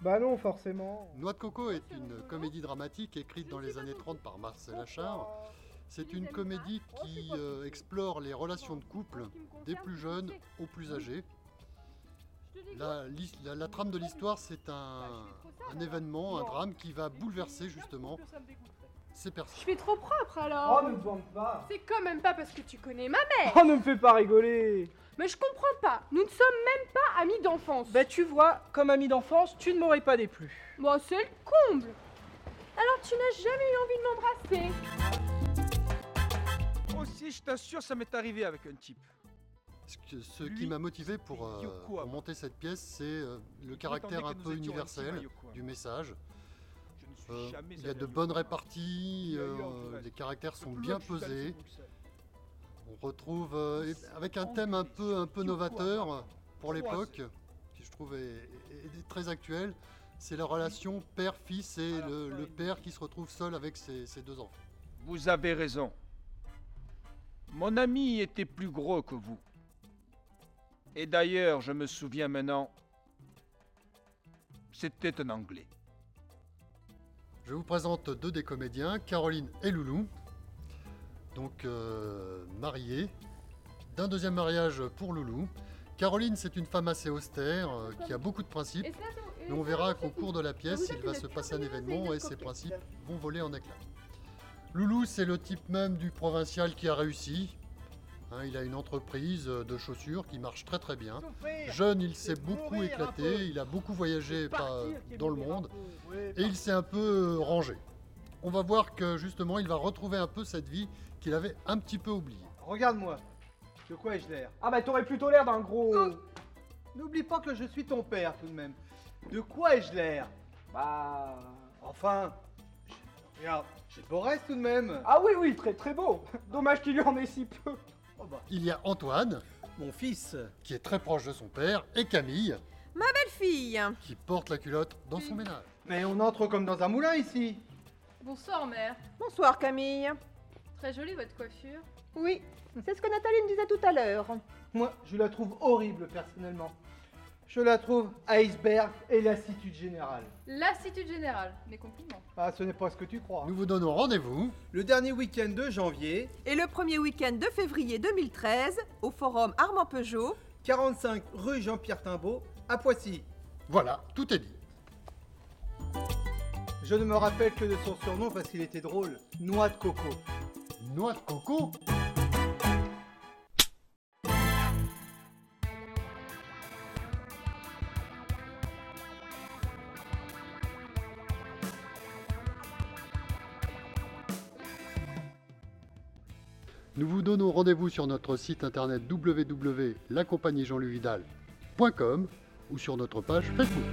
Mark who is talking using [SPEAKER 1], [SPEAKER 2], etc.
[SPEAKER 1] Bah non, forcément.
[SPEAKER 2] Noix de coco est une comédie dramatique écrite dans les années 30 par Marcel Achard. C'est une comédie qui explore les relations de couple des plus jeunes aux plus âgés. La trame de l'histoire, c'est un événement, un drame qui va bouleverser justement ces
[SPEAKER 3] Je
[SPEAKER 2] personnes.
[SPEAKER 3] fais trop propre alors.
[SPEAKER 1] Oh, ne te vante pas.
[SPEAKER 3] C'est quand même pas parce que tu connais ma mère.
[SPEAKER 1] Oh, ne me fais pas rigoler.
[SPEAKER 3] Mais je comprends pas, nous ne sommes même pas amis d'enfance.
[SPEAKER 1] Bah tu vois, comme ami d'enfance, tu ne m'aurais pas déplu.
[SPEAKER 3] Bon, c'est le comble. Alors tu n'as jamais eu envie de m'embrasser.
[SPEAKER 4] Aussi, je t'assure, ça m'est arrivé avec un type.
[SPEAKER 2] Ce qui m'a motivé pour monter cette pièce, c'est le caractère un peu universel du message. Il y a de bonnes réparties, les caractères sont bien pesés. On retrouve avec un thème un peu novateur pour l'époque, qui je trouve est très actuel, c'est la relation père-fils et le père qui se retrouve seul avec ses deux enfants.
[SPEAKER 4] Vous avez raison. Mon ami était plus gros que vous. Et d'ailleurs, je me souviens maintenant, c'était un Anglais.
[SPEAKER 2] Je vous présente deux des comédiens, Caroline et Loulou, donc mariés, d'un deuxième mariage pour Loulou. Caroline, c'est une femme assez austère, qui a beaucoup de principes, mais on verra qu'au cours de la pièce, il va se passer un événement et ses principes vont voler en éclats. Loulou, c'est le type même du provincial qui a réussi. Il a une entreprise de chaussures qui marche très très bien. Jeune, il s'est beaucoup éclaté, il a beaucoup voyagé dans le monde et il s'est un peu rangé. On va voir que justement, il va retrouver un peu cette vie qu'il avait un petit peu oubliée.
[SPEAKER 5] Regarde-moi, de quoi ai-je l'air?
[SPEAKER 1] Ah bah t'aurais plutôt l'air d'un gros...
[SPEAKER 5] N'oublie pas que je suis ton père tout de même. De quoi ai-je l'air?
[SPEAKER 1] Bah...
[SPEAKER 5] Enfin, regarde, j'ai de beau reste tout de même.
[SPEAKER 1] Ah oui, oui, très très beau. Dommage qu'il y en ait si peu.
[SPEAKER 5] Oh bah,
[SPEAKER 2] Il y a Antoine,
[SPEAKER 5] mon fils.
[SPEAKER 2] qui est très proche de son père, et Camille,
[SPEAKER 6] Ma belle-fille.
[SPEAKER 2] qui porte la culotte dans son ménage.
[SPEAKER 5] Mais on entre comme dans un moulin ici.
[SPEAKER 3] Bonsoir mère.
[SPEAKER 6] Bonsoir Camille.
[SPEAKER 3] Très jolie votre coiffure.
[SPEAKER 6] Oui, c'est ce que Nathalie me disait tout à l'heure.
[SPEAKER 5] Moi, je la trouve horrible personnellement. Je la trouve iceberg et lassitude générale.
[SPEAKER 3] Lassitude générale, mes compliments.
[SPEAKER 5] Ah, ce n'est pas ce que tu crois.
[SPEAKER 2] Nous vous donnons rendez-vous
[SPEAKER 5] Le dernier week-end de janvier,
[SPEAKER 6] Et le premier week-end de février 2013, au forum Armand Peugeot.
[SPEAKER 5] 45 rue Jean-Pierre Timbaud, à Poissy.
[SPEAKER 2] Voilà, tout est dit.
[SPEAKER 5] Je ne me rappelle que de son surnom parce qu'il était drôle. Noix de coco.
[SPEAKER 2] Noix de coco. Nous vous donnons rendez-vous sur notre site internet www.lacompagniejeanlouisvidal.com ou sur notre page Facebook.